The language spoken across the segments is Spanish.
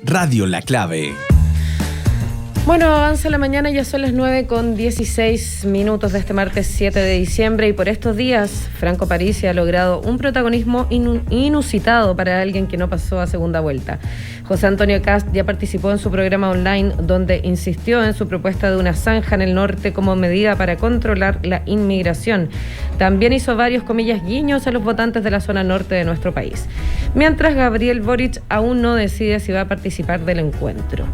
Radio La Clave. Bueno, avanza la mañana, ya son las 9:16 de este martes 7 de diciembre y por estos días Franco Parisi ha logrado un protagonismo inusitado para alguien que no pasó a segunda vuelta. José Antonio Kast ya participó en su programa online donde insistió en su propuesta de una zanja en el norte como medida para controlar la inmigración. También hizo varios, comillas, guiños a los votantes de la zona norte de nuestro país. Mientras Gabriel Boric aún no decide si va a participar del encuentro.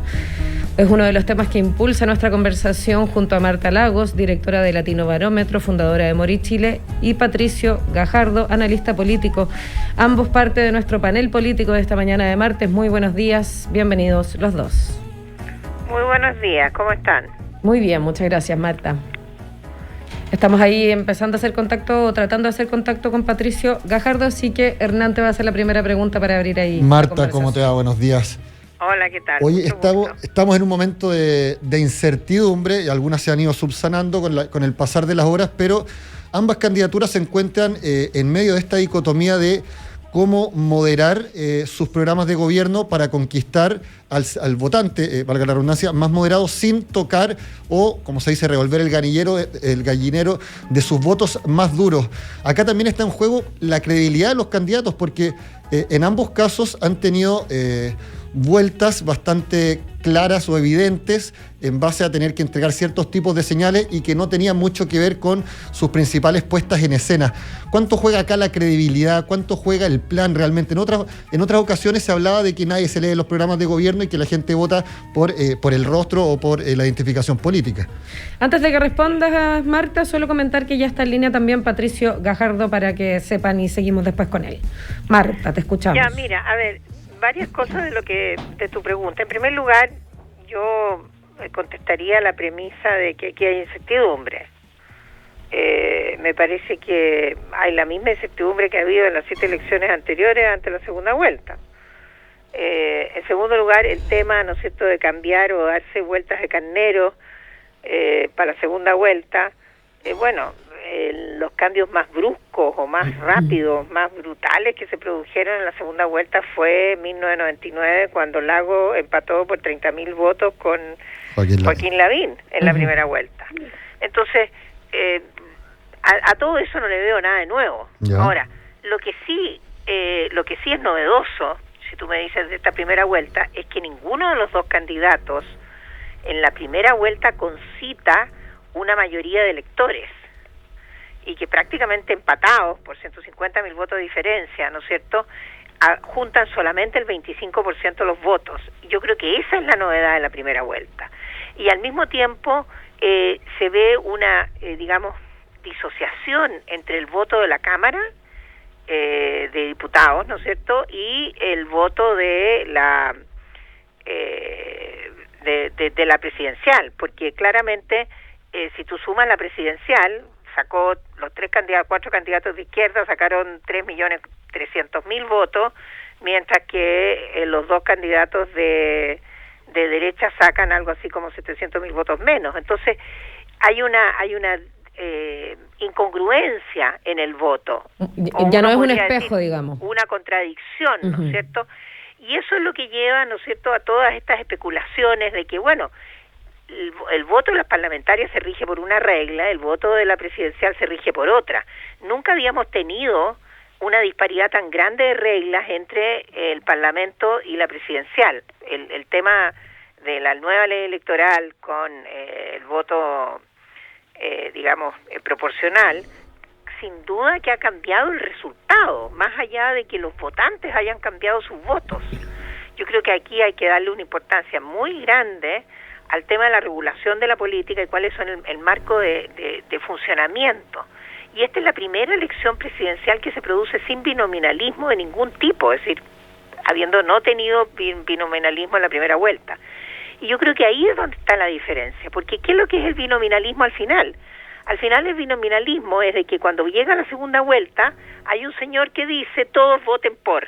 Es uno de los temas que impulsa nuestra conversación junto a Marta Lagos, directora de Latino Barómetro, fundadora de Mori Chile, y Patricio Gajardo, analista político, ambos parte de nuestro panel político de esta mañana de martes. Muy buenos días, bienvenidos los dos. Muy buenos días, ¿cómo están? Muy bien, muchas gracias, Marta. Estamos ahí empezando a hacer contacto, tratando de hacer contacto con Patricio Gajardo, así que Hernán te va a hacer la primera pregunta para abrir ahí. Marta, ¿cómo te va? Buenos días. Hola, ¿qué tal? Oye, estamos en un momento de incertidumbre y algunas se han ido subsanando con el pasar de las horas, pero ambas candidaturas se encuentran en medio de esta dicotomía de cómo moderar sus programas de gobierno para conquistar al votante, valga la redundancia, más moderado, sin tocar o, como se dice, revolver el gallinero de sus votos más duros. Acá también está en juego la credibilidad de los candidatos, porque en ambos casos han tenido vueltas bastante claras o evidentes en base a tener que entregar ciertos tipos de señales y que no tenían mucho que ver con sus principales puestas en escena. ¿Cuánto juega acá la credibilidad? ¿Cuánto juega el plan realmente? En otras ocasiones se hablaba de que nadie se lee los programas de gobierno y que la gente vota por el rostro o por la identificación política. Antes de que respondas, Marta, solo comentar que ya está en línea también Patricio Gajardo para que sepan y seguimos después con él. Marta, te escuchamos. Ya, mira, a ver, varias cosas de tu pregunta. En primer lugar, yo contestaría la premisa de que aquí hay incertidumbre. Me parece que hay la misma incertidumbre que ha habido en las 7 elecciones anteriores ante la segunda vuelta. En segundo lugar, el tema, ¿no es cierto?, de cambiar o darse vueltas de carnero para la segunda vuelta, los cambios más bruscos o más rápidos, más brutales que se produjeron en la segunda vuelta fue en 1999, cuando Lago empató por 30.000 votos con Joaquín Lavín en la primera vuelta. Entonces, a todo eso no le veo nada de nuevo. Ya. Ahora, lo que sí es novedoso, si tú me dices de esta primera vuelta, es que ninguno de los dos candidatos en la primera vuelta concita una mayoría de electores, y que prácticamente empatados por 150.000 votos de diferencia, ¿no es cierto?, juntan solamente el 25% de los votos. Yo creo que esa es la novedad de la primera vuelta. Y al mismo tiempo se ve una, disociación entre el voto de la Cámara de Diputados, ¿no es cierto?, y el voto de la de la presidencial, porque claramente si tú sumas la presidencial, sacó los 4 candidatos de izquierda, sacaron 3.300.000 votos, mientras que los 2 candidatos de derecha sacan algo así como 700.000 votos menos. Entonces hay una incongruencia en el voto. Ya no es un espejo, digamos. Una contradicción, ¿no es cierto? Y eso es lo que lleva, ¿no es cierto?, a todas estas especulaciones de que, bueno, el voto de las parlamentarias se rige por una regla, el voto de la presidencial se rige por otra. Nunca habíamos tenido una disparidad tan grande de reglas entre el Parlamento y la presidencial. El tema de la nueva ley electoral con el voto, proporcional, sin duda que ha cambiado el resultado, más allá de que los votantes hayan cambiado sus votos. Yo creo que aquí hay que darle una importancia muy grande al tema de la regulación de la política y cuáles son el marco de funcionamiento. Y esta es la primera elección presidencial que se produce sin binominalismo de ningún tipo, es decir, habiendo no tenido binominalismo en la primera vuelta. Y yo creo que ahí es donde está la diferencia, porque ¿qué es lo que es el binominalismo al final? Al final el binominalismo es de que cuando llega la segunda vuelta hay un señor que dice todos voten por.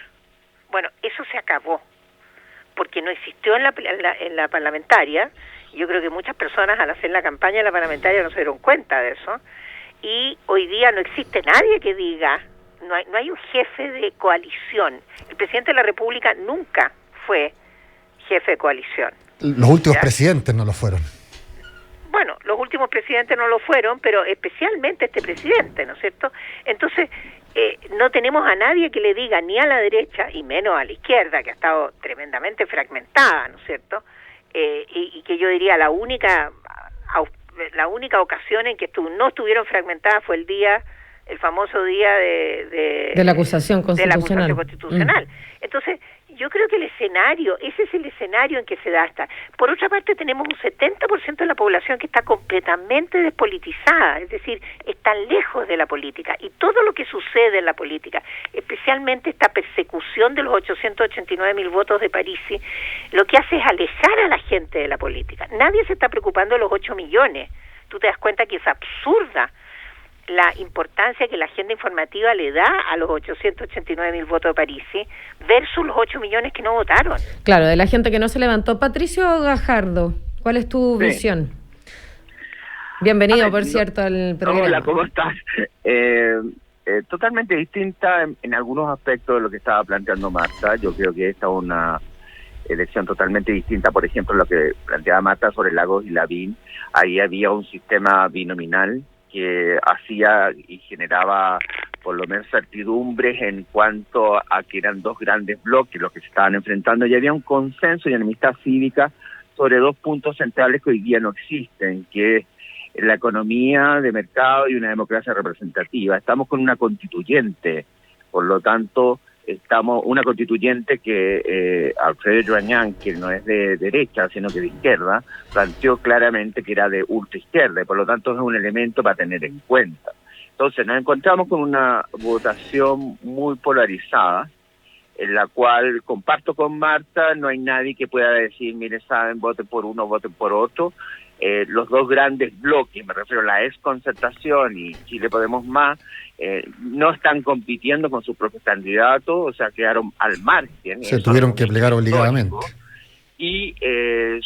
Bueno, eso se acabó, porque no existió en la parlamentaria. Yo creo que muchas personas al hacer la campaña de la parlamentaria no se dieron cuenta de eso, y hoy día no existe nadie que diga, no hay un jefe de coalición. El presidente de la República nunca fue jefe de coalición. Los últimos ¿Ya? presidentes no lo fueron. Bueno, los últimos presidentes no lo fueron, pero especialmente este presidente, ¿no es cierto? Entonces, no tenemos a nadie que le diga ni a la derecha, y menos a la izquierda, que ha estado tremendamente fragmentada, ¿no es cierto? Y que yo diría la única ocasión en que no estuvieron fragmentadas fue el famoso día de la acusación constitucional. Entonces, yo creo que ese es el escenario en que se da esta. Por otra parte, tenemos un 70% de la población que está completamente despolitizada, es decir, están lejos de la política. Y todo lo que sucede en la política, especialmente esta persecución de los 889.000 votos de Parisi, lo que hace es alejar a la gente de la política. Nadie se está preocupando de los 8 millones. Tú te das cuenta que es absurda la importancia que la agenda informativa le da a los 889.000 votos de Parisi versus los 8 millones que no votaron. Claro, de la gente que no se levantó. Patricio Gajardo, ¿cuál es tu visión? Bienvenido, por cierto, al programa. Hola, ¿cómo estás? Totalmente distinta en algunos aspectos de lo que estaba planteando Marta. Yo creo que esta es una elección totalmente distinta, por ejemplo, lo que planteaba Marta sobre Lagos y Lavín. Ahí había un sistema binominal que hacía y generaba por lo menos certidumbres en cuanto a que eran dos grandes bloques los que se estaban enfrentando, y había un consenso y enemistad cívica sobre dos puntos centrales que hoy día no existen, que es la economía de mercado y una democracia representativa. Estamos con una constituyente, por lo tanto, una constituyente que Alfredo Joañán, que no es de derecha, sino que de izquierda, planteó claramente que era de ultraizquierda, y por lo tanto es un elemento para tener en cuenta. Entonces nos encontramos con una votación muy polarizada, en la cual comparto con Marta, no hay nadie que pueda decir, mire, saben, voten por uno, voten por otro. Los dos grandes bloques, me refiero a la Exconcertación y Chile Podemos Más, no están compitiendo con sus propios candidatos, o sea, quedaron al margen. Se tuvieron que plegar obligadamente. Y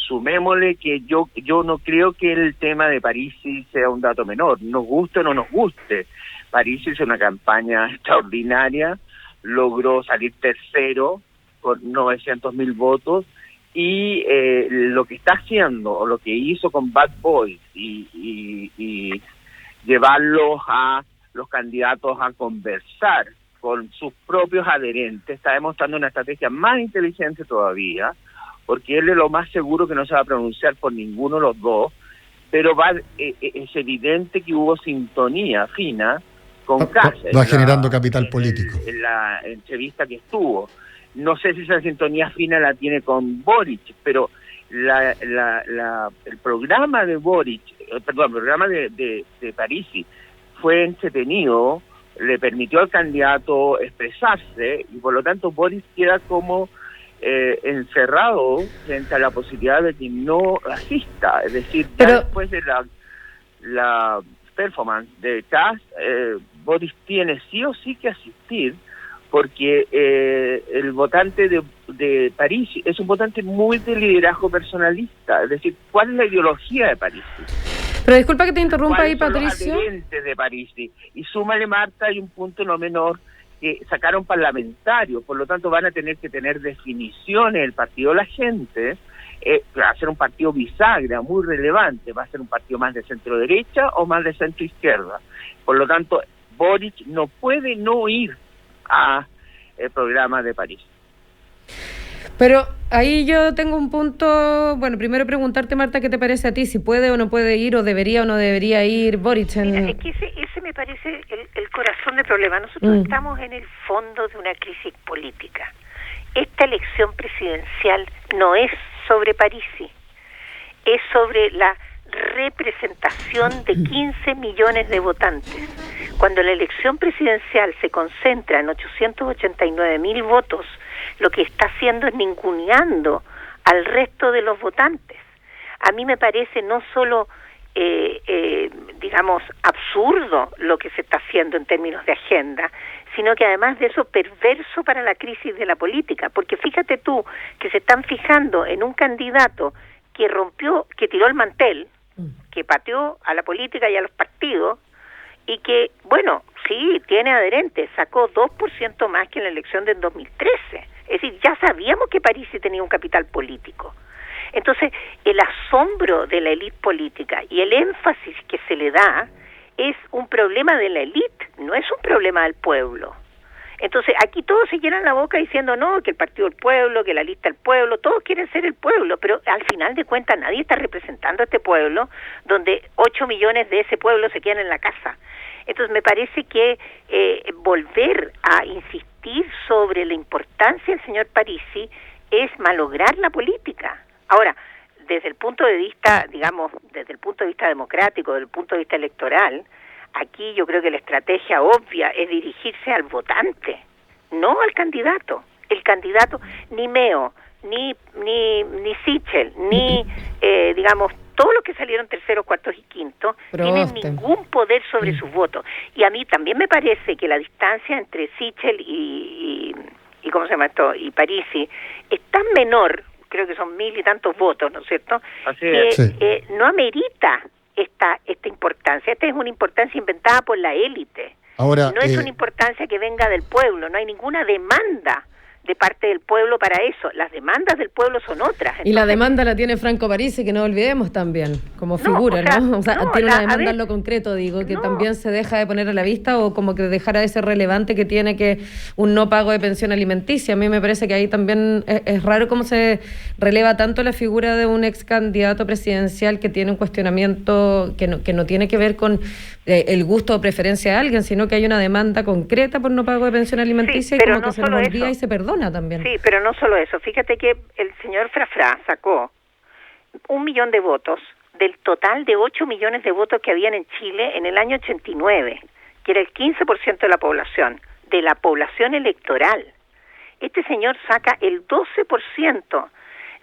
sumémosle que yo no creo que el tema de Parisi sea un dato menor, nos guste o no nos guste. Parisi hizo una campaña extraordinaria, logró salir tercero con 900.000 votos, y lo que está haciendo, o lo que hizo con Bad Boys, y llevarlos a los candidatos a conversar con sus propios adherentes, está demostrando una estrategia más inteligente todavía, porque él es lo más seguro que no se va a pronunciar por ninguno de los dos, pero es evidente que hubo sintonía fina con Kast. Va generando capital político. En la entrevista que estuvo. No sé si esa sintonía fina la tiene con Boric, pero el programa de Boric, el programa de Parisi fue entretenido, le permitió al candidato expresarse, y por lo tanto Boric queda como encerrado frente a la posibilidad de que no asista. Es decir, ya después de la performance de Kast, Boric tiene sí o sí que asistir, porque el votante de Parisi es un votante muy de liderazgo personalista. Es decir, ¿cuál es la ideología de Parisi? Pero disculpa que te interrumpa ahí, Patricio. Los adherentes de Parisi. Y súmale, Marta, hay un punto no menor, que sacaron parlamentarios, por lo tanto van a tener que tener definiciones el partido de la gente. Va a ser un partido bisagra, muy relevante, va a ser un partido más de centro-derecha o más de centro-izquierda. Por lo tanto, Boric no puede no ir a el programa de París. Pero ahí yo tengo un punto. Bueno, primero preguntarte, Marta, ¿qué te parece a ti? Si puede o no puede ir, o debería o no debería ir Boric. Mira, es que ese me parece el corazón del problema. Nosotros estamos en el fondo de una crisis política. Esta elección presidencial no es sobre Parisi, es sobre la representación de 15 millones de votantes. Cuando la elección presidencial se concentra en 889.000 votos, lo que está haciendo es ninguneando al resto de los votantes. A mí me parece no solo, digamos, absurdo lo que se está haciendo en términos de agenda, sino que además de eso perverso para la crisis de la política, porque fíjate tú que se están fijando en un candidato que tiró el mantel, que pateó a la política y a los partidos, y que, bueno, sí, tiene adherentes, sacó 2% más que en la elección del 2013. Es decir, ya sabíamos que Parisi tenía un capital político. Entonces, el asombro de la élite política y el énfasis que se le da es un problema de la élite, no es un problema del pueblo. Entonces, aquí todos se llenan la boca diciendo, no, que el partido del pueblo, que la lista del pueblo, todos quieren ser el pueblo, pero al final de cuentas nadie está representando a este pueblo, donde 8 millones de ese pueblo se quedan en la casa. Entonces, me parece que volver a insistir sobre la importancia del señor Parisi es malograr la política. Ahora, desde el punto de vista, digamos, desde el punto de vista democrático, desde el punto de vista electoral, aquí yo creo que la estrategia obvia es dirigirse al votante, no al candidato. El candidato, ni Meo, ni Sichel, ni, digamos, todos los que salieron terceros, cuartos y quintos, tienen ningún poder sobre sus votos. Y a mí también me parece que la distancia entre Sichel y ¿cómo se llama esto? Y Parisi es tan menor, creo que son 1000 y tantos votos, ¿no es cierto? Así que es. no amerita esta importancia. Esta es una importancia inventada por la élite. Ahora, no es una importancia que venga del pueblo, no hay ninguna demanda de parte del pueblo para eso. Las demandas del pueblo son otras. Entonces, y la demanda la tiene Franco Parisi, que no olvidemos también, como figura, ¿no? O sea, tiene una demanda en lo concreto, digo, que también se deja de poner a la vista, o como que dejara de ser relevante que tiene que un no pago de pensión alimenticia. A mí me parece que ahí también es raro cómo se releva tanto la figura de un ex candidato presidencial que tiene un cuestionamiento que no tiene que ver con el gusto o preferencia de alguien, sino que hay una demanda concreta por no pago de pensión alimenticia, y como que se nos olvida y se perdona también. Sí, pero no solo eso. Fíjate que el señor Frafra sacó 1 millón de votos del total de 8 millones de votos que habían en Chile en el año 89, que era el 15% de la población electoral. Este señor saca el 12%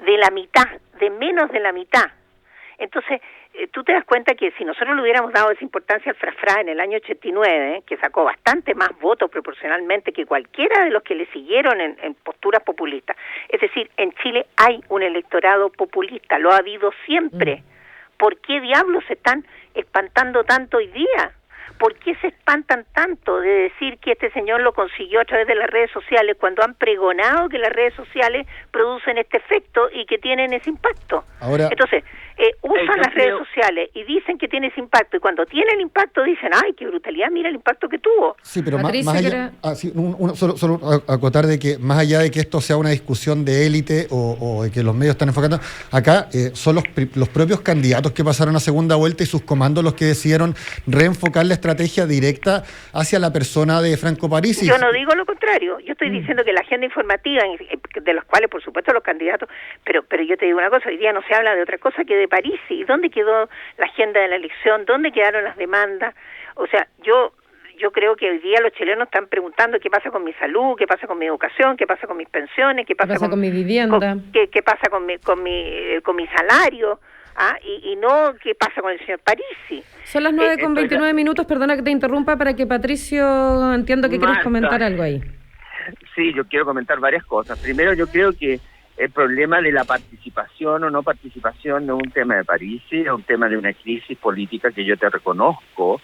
de la mitad, de menos de la mitad. Entonces, tú te das cuenta que si nosotros le hubiéramos dado esa importancia al Frafra en el año 89, que sacó bastante más votos proporcionalmente que cualquiera de los que le siguieron en posturas populistas, es decir, en Chile hay un electorado populista, lo ha habido siempre. ¿Por qué diablos se están espantando tanto hoy día? ¿Por qué se espantan tanto de decir que este señor lo consiguió a través de las redes sociales, cuando han pregonado que las redes sociales producen este efecto y que tienen ese impacto? Ahora, entonces, usan las redes sociales y dicen que tiene ese impacto, y cuando tiene el impacto dicen, ¡ay, qué brutalidad, mira el impacto que tuvo! Sí, pero más allá, solo acotar de que más allá de que esto sea una discusión de élite o de que los medios están enfocando, acá son los propios candidatos que pasaron a segunda vuelta y sus comandos los que decidieron reenfocar la estrategia directa hacia la persona de Franco Parisi. Yo no digo lo contrario, yo estoy diciendo que la agenda informativa, de los cuales por supuesto los candidatos, pero yo te digo una cosa, hoy día no se habla de otra cosa que de Parisi. ¿Dónde quedó la agenda de la elección? ¿Dónde quedaron las demandas? O sea, yo creo que hoy día los chilenos están preguntando qué pasa con mi salud, qué pasa con mi educación, qué pasa con mis pensiones, qué pasa con mi vivienda, qué pasa con mi salario. Y no qué pasa con el señor Parisi. Son las 9:29 minutos, perdona que te interrumpa, para que Patricio, entiendo que quieres comentar algo ahí. Sí, yo quiero comentar varias cosas. Primero, yo creo que el problema de la participación o no participación no es un tema de Parisi, es un tema de una crisis política que yo te reconozco,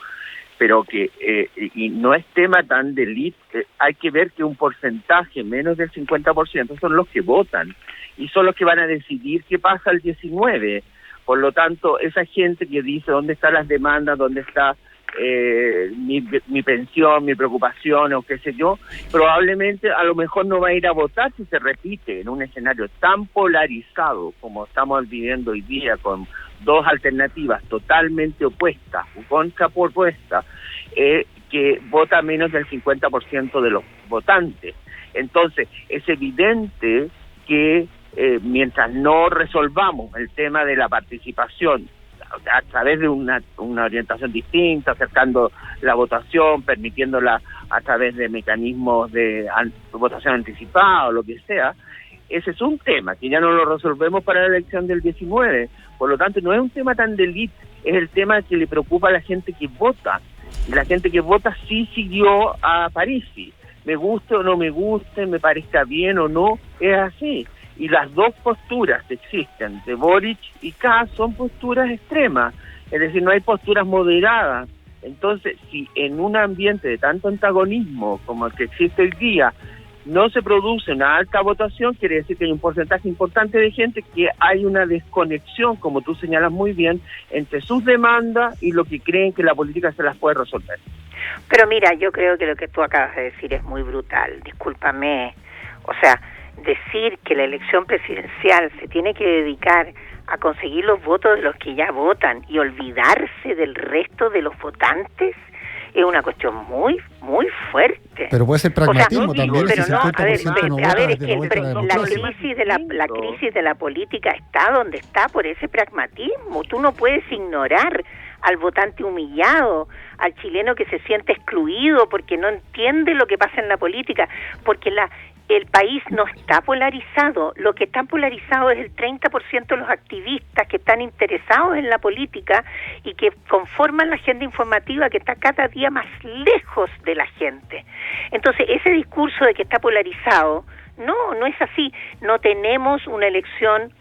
pero que y no es tema tan de élite. Hay que ver que un porcentaje, menos del 50%, son los que votan y son los que van a decidir qué pasa el 19. Por lo tanto, esa gente que dice dónde están las demandas, dónde está mi pensión, mi preocupación o qué sé yo, probablemente a lo mejor no va a ir a votar si se repite en un escenario tan polarizado como estamos viviendo hoy día, con dos alternativas totalmente opuestas o contrapropuestas, que vota menos del 50% de los votantes. Entonces, es evidente que mientras no resolvamos el tema de la participación a través de una orientación distinta, acercando la votación, permitiéndola a través de mecanismos de votación anticipada o lo que sea, ese es un tema que ya no lo resolvemos para la elección del 19. Por lo tanto, no es un tema tan de élite, es el tema que le preocupa a la gente que vota. Y la gente que vota sí siguió a Parisi. Me guste o no me guste, me parezca bien o no, es así. Y las dos posturas que existen, de Boric y Kast, son posturas extremas, es decir, no hay posturas moderadas. Entonces, si en un ambiente de tanto antagonismo como el que existe hoy día, no se produce una alta votación, quiere decir que hay un porcentaje importante de gente que hay una desconexión, como tú señalas muy bien, entre sus demandas y lo que creen que la política se las puede resolver. Pero mira, yo creo que lo que tú acabas de decir es muy brutal, discúlpame. O sea, decir que la elección presidencial se tiene que dedicar a conseguir los votos de los que ya votan y olvidarse del resto de los votantes es una cuestión muy, muy fuerte. Pero puede ser pragmatismo, o sea, también. Pero si no, 50% no vota es desde que la vuelta de la la democracia. crisis de la política está donde está por ese pragmatismo. Tú no puedes ignorar al votante humillado, al chileno que se siente excluido porque no entiende lo que pasa en la política, porque el país no está polarizado. Lo que está polarizado es el 30% de los activistas que están interesados en la política y que conforman la agenda informativa que está cada día más lejos de la gente. Entonces, ese discurso de que está polarizado, no es así. No tenemos una elección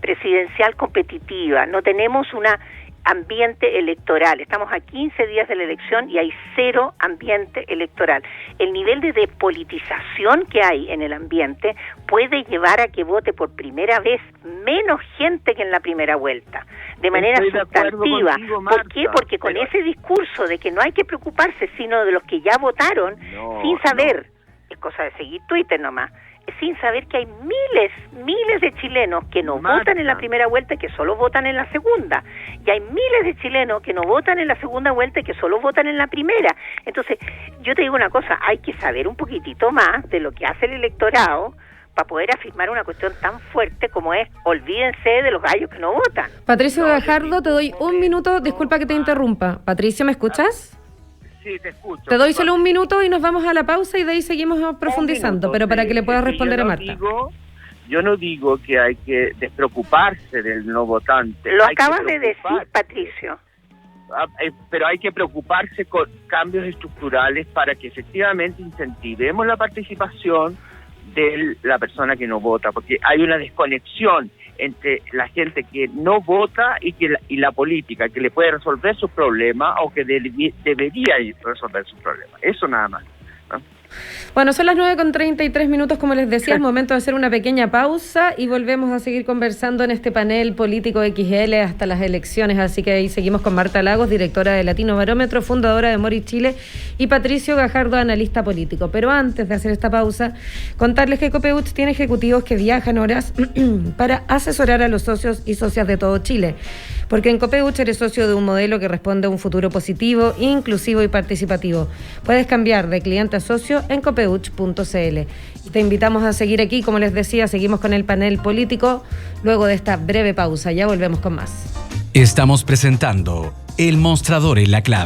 presidencial competitiva, no tenemos una ambiente electoral. Estamos a 15 días de la elección y hay cero ambiente electoral. El nivel de depolitización que hay en el ambiente puede llevar a que vote por primera vez menos gente que en la primera vuelta, de manera sustantiva. Contigo, Marta, ¿por qué? Porque con ese discurso de que no hay que preocuparse sino de los que ya votaron, sin saber, es cosa de seguir Twitter nomás, sin saber que hay miles de chilenos que no votan en la primera vuelta y que solo votan en la segunda. Y hay miles de chilenos que no votan en la segunda vuelta y que solo votan en la primera. Entonces, yo te digo una cosa, hay que saber un poquitito más de lo que hace el electorado para poder afirmar una cuestión tan fuerte como es, olvídense de los gallos que no votan. Patricio Gajardo, te doy un minuto, disculpa que te interrumpa. Patricio, ¿me escuchas? Sí, te escucho. Te doy solo un minuto y nos vamos a la pausa y de ahí seguimos profundizando, pero para que le puedas responder a Marta. Yo no digo que hay que despreocuparse del no votante. Lo acabas de decir, Patricio. Pero hay que preocuparse con cambios estructurales para que efectivamente incentivemos la participación de la persona que no vota, porque hay una desconexión entre la gente que no vota y la política, que le puede resolver sus problemas o que debería resolver sus problemas. Eso nada más, ¿no? Bueno, son las 9:33, como les decía, es momento de hacer una pequeña pausa y volvemos a seguir conversando en este panel político XL hasta las elecciones, así que ahí seguimos con Marta Lagos, directora de Latino Barómetro, fundadora de Mori Chile, y Patricio Gajardo, analista político. Pero antes de hacer esta pausa, contarles que Copeuch tiene ejecutivos que viajan horas para asesorar a los socios y socias de todo Chile, porque en Copeuch eres socio de un modelo que responde a un futuro positivo, inclusivo y participativo. Puedes cambiar de cliente a socio en copeuch.cl. Te invitamos a seguir aquí, como les decía, seguimos con el panel político luego de esta breve pausa. Ya volvemos con más. Estamos presentando El Mostrador en la Clave.